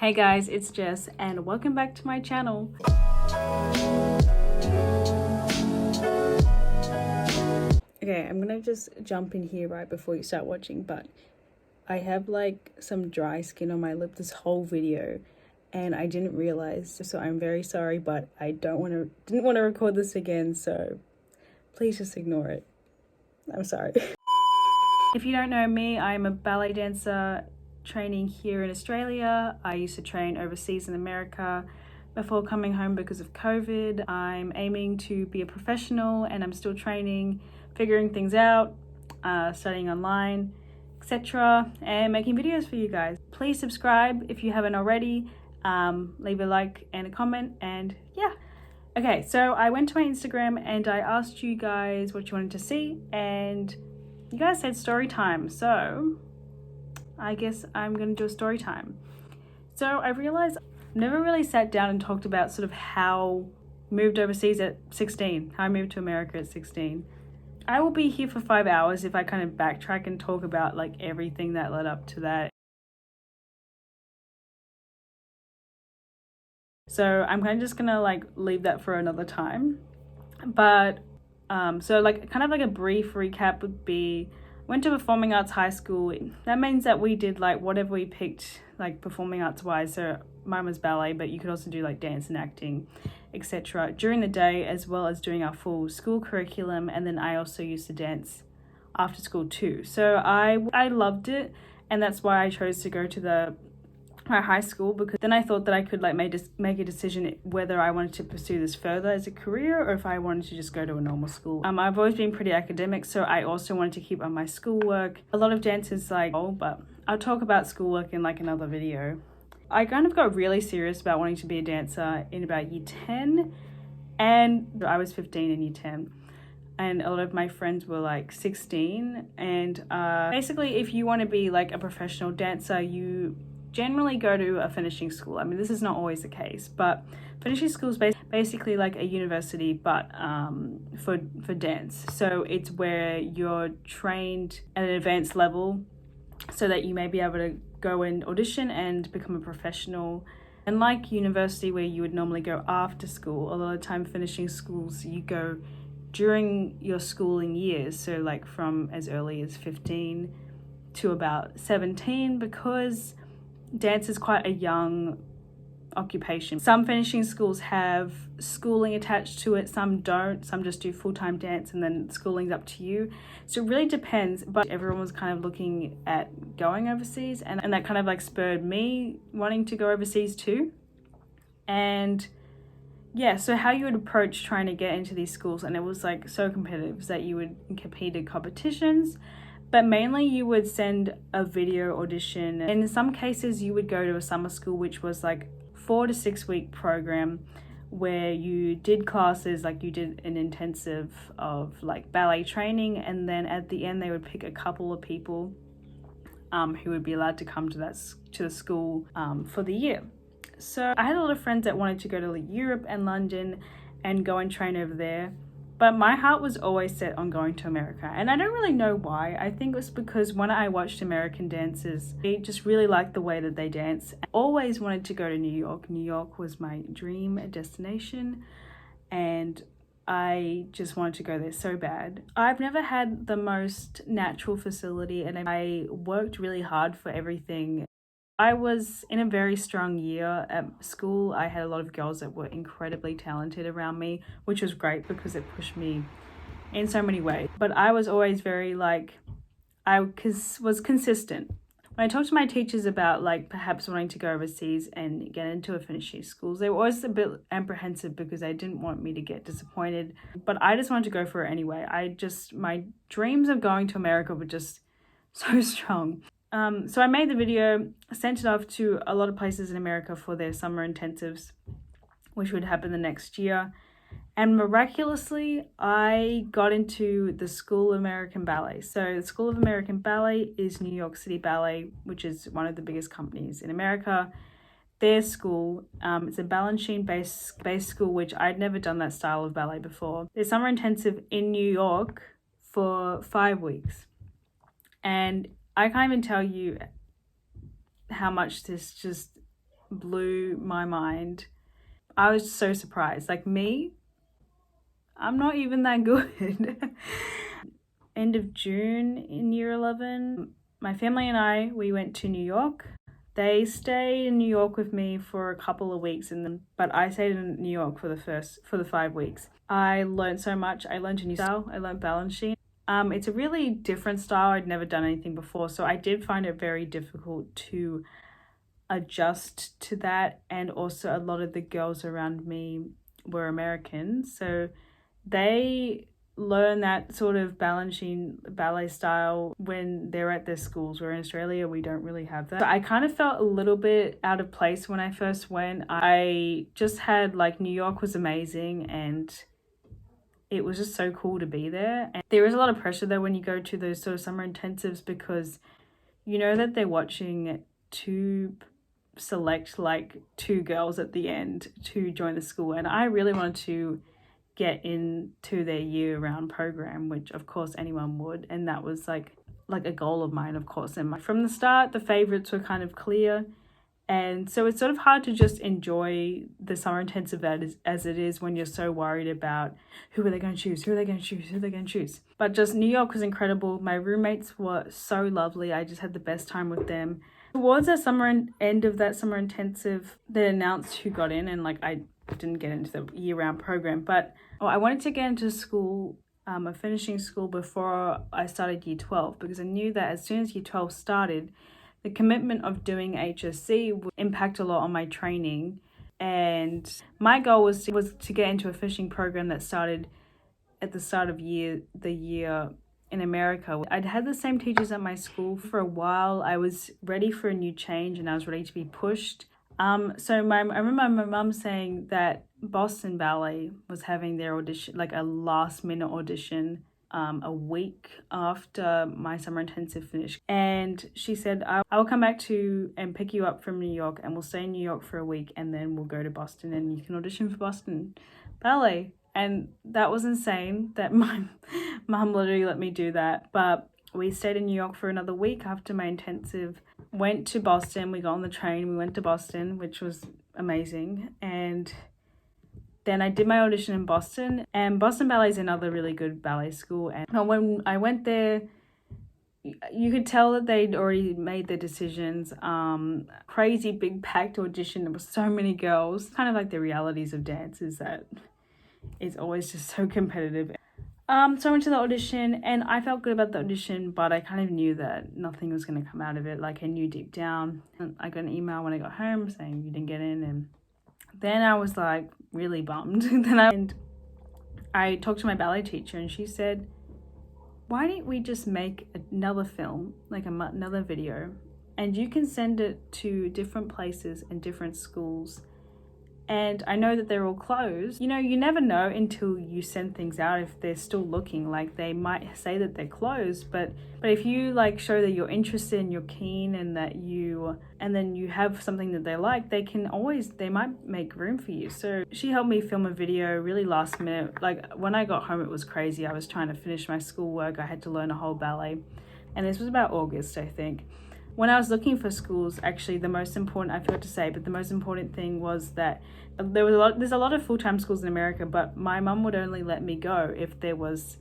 Hey guys, it's Jess and welcome back to my channel. Okay, I'm gonna just jump in here right before you start watching, but I have like some dry skin on my lip this whole video and I didn't realize, so I'm very sorry, but I didn't want to record this again, so please just ignore it. I'm sorry. If you don't know me, I'm a ballet dancer training here in Australia. I used to train overseas in America before coming home because of COVID. I'm aiming to be a professional and I'm still training, figuring things out, studying online, etc. and making videos for you guys. Please subscribe if you haven't already. Leave a like and a comment, and yeah. Okay, so I went to my Instagram and I asked you guys what you wanted to see, and you guys said story time, so I guess I'm gonna do a story time. So I realized I've never really sat down and talked about sort of how I moved overseas at 16, how I moved to America at 16. I will be here for 5 hours if I kind of backtrack and talk about like everything that led up to that. So I'm kind of just gonna like leave that for another time. But so like kind of like a brief recap would be, went to performing arts high school. That means that we did like whatever we picked, like performing arts wise. So mine was ballet, but you could also do like dance and acting, etc. during the day, as well as doing our full school curriculum. And then I also used to dance after school too. So I loved it, and that's why I chose to go to my high school, because then I thought that I could like make a decision whether I wanted to pursue this further as a career or if I wanted to just go to a normal school. I've always been pretty academic, so I also wanted to keep on my schoolwork. A lot of dancers like, oh, but I'll talk about schoolwork in like another video. I kind of got really serious about wanting to be a dancer in about year 10, and I was 15 in year 10. And a lot of my friends were like 16, and basically if you want to be like a professional dancer, you generally go to a finishing school. I mean, this is not always the case, but finishing school is basically like a university, but for dance. So it's where you're trained at an advanced level so that you may be able to go and audition and become a professional. And like university, where you would normally go after school, a lot of time finishing schools you go during your schooling years, so like from as early as 15 to about 17, because dance is quite a young occupation. Some finishing schools have schooling attached to it, some don't, some just do full-time dance and then schooling's up to you. So it really depends, but everyone was kind of looking at going overseas, and that kind of like spurred me wanting to go overseas too. And yeah, so how you would approach trying to get into these schools, and it was like so competitive, that you would compete in competitions, but mainly you would send a video audition. And in some cases you would go to a summer school, which was like 4 to 6 week program where you did classes, like you did an intensive of like ballet training, and then at the end they would pick a couple of people who would be allowed to come to the school for the year. So I had a lot of friends that wanted to go to Europe and London and go and train over there, but my heart was always set on going to America. And I don't really know why. I think it was because when I watched American dancers, I just really liked the way that they dance. I always wanted to go to New York. New York was my dream destination, and I just wanted to go there so bad. I've never had the most natural facility, and I worked really hard for everything. I was in a very strong year at school. I had a lot of girls that were incredibly talented around me, which was great because it pushed me in so many ways. But I was always very like, I was consistent. When I talked to my teachers about like perhaps wanting to go overseas and get into a finishing schools, they were always a bit apprehensive because they didn't want me to get disappointed. But I just wanted to go for it anyway. My dreams of going to America were just so strong. So I made the video, sent it off to a lot of places in America for their summer intensives, which would happen the next year. And miraculously, I got into the School of American Ballet. So the School of American Ballet is New York City Ballet, which is one of the biggest companies in America. Their school, it's a Balanchine-based school, which I'd never done that style of ballet before. Their summer intensive in New York for 5 weeks. And I can't even tell you how much this just blew my mind. I was so surprised. Like me, I'm not even that good. End of June in year 11, my family and I, we went to New York. They stayed in New York with me for a couple of weeks, but I stayed in New York for the 5 weeks. I learned so much. I learned a new style. I learned balancing. It's a really different style. I'd never done anything before, so I did find it very difficult to adjust to that. And also, a lot of the girls around me were American, so they learn that sort of balancing ballet style when they're at their schools. Where in Australia we don't really have that. So I kind of felt a little bit out of place when I first went. I just had like, New York was amazing and it was just so cool to be there. And there is a lot of pressure though when you go to those sort of summer intensives, because you know that they're watching to select like 2 girls at the end to join the school, and I really wanted to get into their year-round program, which of course anyone would, and that was like a goal of mine, of course. And from the start, the favorites were kind of clear, and so it's sort of hard to just enjoy the summer intensive as it is when you're so worried about who are they going to choose. But just New York was incredible. My roommates were so lovely. I just had the best time with them. Towards the end of that summer intensive, they announced who got in, and like, I didn't get into the year-round program, but I wanted to get into school, finishing school before I started year 12, because I knew that as soon as year 12 started, the commitment of doing HSC would impact a lot on my training. And my goal was to get into a finishing program that started at the start of the year in America. I'd had the same teachers at my school for a while. I was ready for a new change and I was ready to be pushed. So I remember my mum saying that Boston Ballet was having their audition, like a last minute audition, a week after my summer intensive finished. And she said, I'll come back and pick you up from New York, and we'll stay in New York for a week, and then we'll go to Boston and you can audition for Boston Ballet. And that was insane that my mum literally let me do that. But we stayed in New York for another week after my intensive, went to Boston, we got on the train, we went to Boston, which was amazing. And then I did my audition in Boston, and Boston Ballet is another really good ballet school. And when I went there, you could tell that they'd already made their decisions. Crazy big packed audition. There were so many girls. Kind of like the realities of dance is that it's always just so competitive. So I went to the audition and I felt good about the audition, but I kind of knew that nothing was going to come out of it. Like, I knew deep down. And I got an email when I got home saying you didn't get in, and then I was like really bummed. And I talked to my ballet teacher and she said, why don't we just make another film, like another video, and you can send it to different places and different schools. And I know that they're all closed. You know, you never know until you send things out if they're still looking. Like, they might say that they're closed, but if you like show that you're interested and you're keen and then you have something that they like, they might make room for you. So she helped me film a video really last minute. Like, when I got home, it was crazy. I was trying to finish my schoolwork. I had to learn a whole ballet. And this was about August, I think. When I was looking for schools, actually, the most important, I forgot to say, but the most important thing was that there's a lot of full-time schools in America, but my mum would only let me go if there was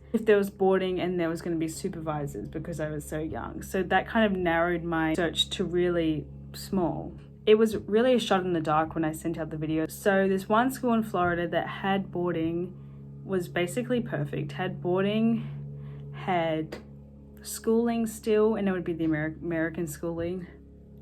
boarding and there was going to be supervisors, because I was so young. So that kind of narrowed my search to really small. It was really a shot in the dark when I sent out the video. So this one school in Florida that had boarding was basically perfect. Had boarding, had schooling still, and it would be the American schooling,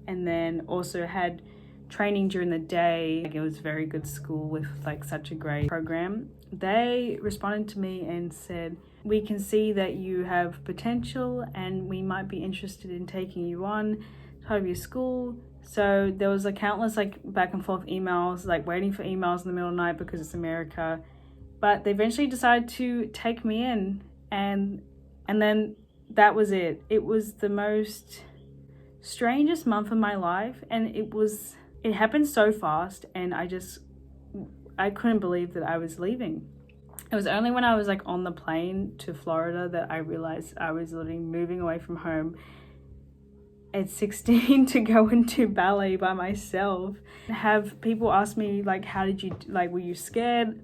and then also had training during the day. Like, it was a very good school with like such a great program. They responded to me and said, we can see that you have potential and we might be interested in taking you on part of your school. So there was like countless like back and forth emails, like waiting for emails in the middle of the night because it's America. But they eventually decided to take me in, and then that was it. It was the most strangest month of my life, and it happened so fast, and I couldn't believe that I was leaving. It was only when I was like on the plane to Florida that I realized I was literally moving away from home. at 16 to go into ballet by myself. Have people ask me like, how did you, like, were you scared?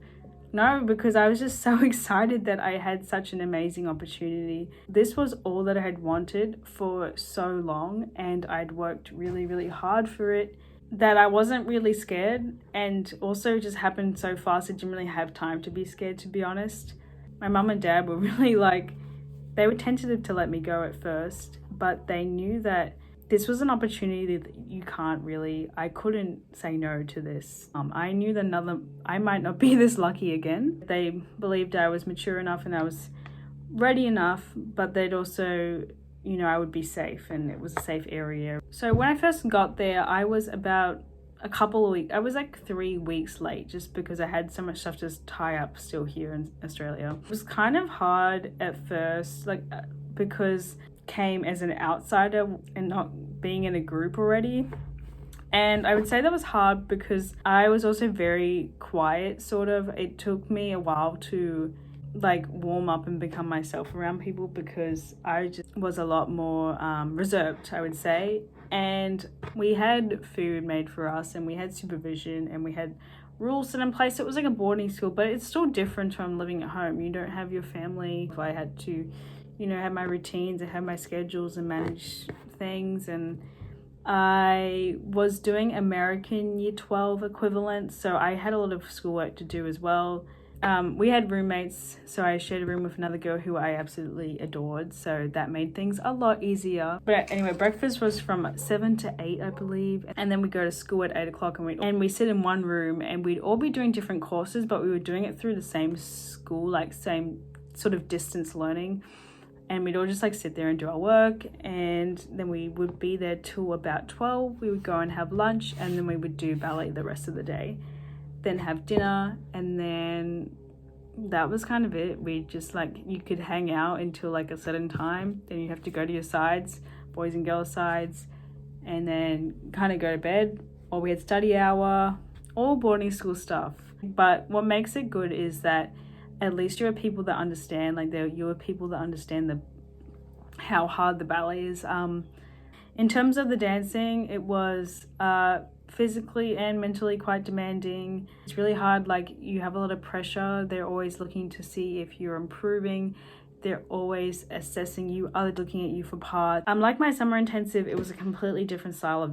No, because I was just so excited that I had such an amazing opportunity. This was all that I had wanted for so long, and I'd worked really, really hard for it, that I wasn't really scared, and also just happened so fast I didn't really have time to be scared, to be honest. My mum and dad were really like, they were tentative to let me go at first, but they knew that this was an opportunity that I couldn't say no to this. I knew that I might not be this lucky again. They believed I was mature enough and I was ready enough, but they'd also, I would be safe and it was a safe area. So when I first got there, I was about a couple of weeks, I was like 3 weeks late just because I had so much stuff to tie up still here in Australia. It was kind of hard at first, like because came as an outsider and not being in a group already. And I would say that was hard because I was also very quiet, sort of. It took me a while to like warm up and become myself around people because I just was a lot more reserved, I would say. And we had food made for us and we had supervision and we had rules set in place. It was like a boarding school, but it's still different from living at home. You don't have your family. I had to, have my routines and have my schedules and manage things. And I was doing American Year 12 equivalent, so I had a lot of schoolwork to do as well. We had roommates, so I shared a room with another girl who I absolutely adored, so that made things a lot easier. But anyway, breakfast was from 7 to 8, I believe, and then we go to school at 8 o'clock and we sit in one room and we'd all be doing different courses, but we were doing it through the same school, like same sort of distance learning. And we'd all just like sit there and do our work, and then we would be there till about 12. We would go and have lunch, and then we would do ballet the rest of the day, then have dinner, and then that was kind of it. We just like, you could hang out until like a certain time, then you have to go to your sides, boys and girls sides, and then kind of go to bed. Or we had study hour, all boarding school stuff. But what makes it good is that at least you're people that understand, like you're people that understand how hard the ballet is. In terms of the dancing, it was physically and mentally quite demanding. It's really hard, like you have a lot of pressure. They're always looking to see if you're improving. They're always assessing you, other looking at you for parts. Like my summer intensive, it was a completely different style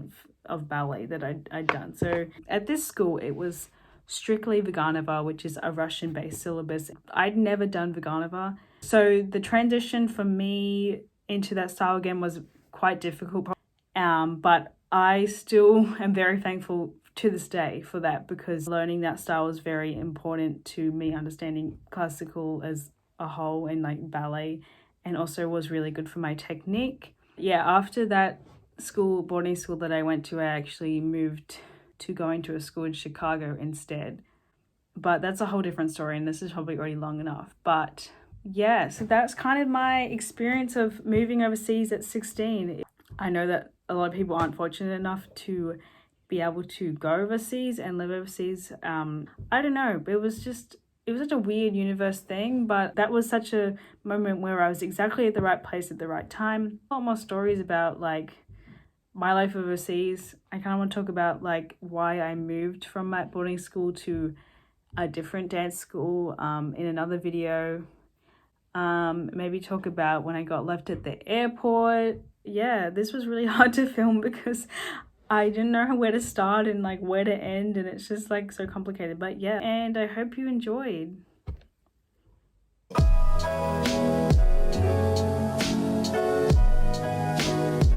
of ballet that I'd done. So at this school, it was strictly Vaganova, which is a Russian-based syllabus. I'd never done Vaganova. So the transition for me into that style again was quite difficult. But I still am very thankful to this day for that, because learning that style was very important to me understanding classical as a whole and like ballet, and also was really good for my technique. Yeah, after that boarding school that I went to, I actually moved to going to a school in Chicago instead. But that's a whole different story, and this is probably already long enough. But yeah, so that's kind of my experience of moving overseas at 16. I know that a lot of people aren't fortunate enough to be able to go overseas and live overseas. I don't know, it was such a weird universe thing, but that was such a moment where I was exactly at the right place at the right time. A lot more stories about like my life overseas. I kind of want to talk about like why I moved from my boarding school to a different dance school in another video. Maybe talk about when I got left at the airport. Yeah, this was really hard to film because I didn't know where to start and like where to end, and it's just like so complicated. But yeah, and I hope you enjoyed.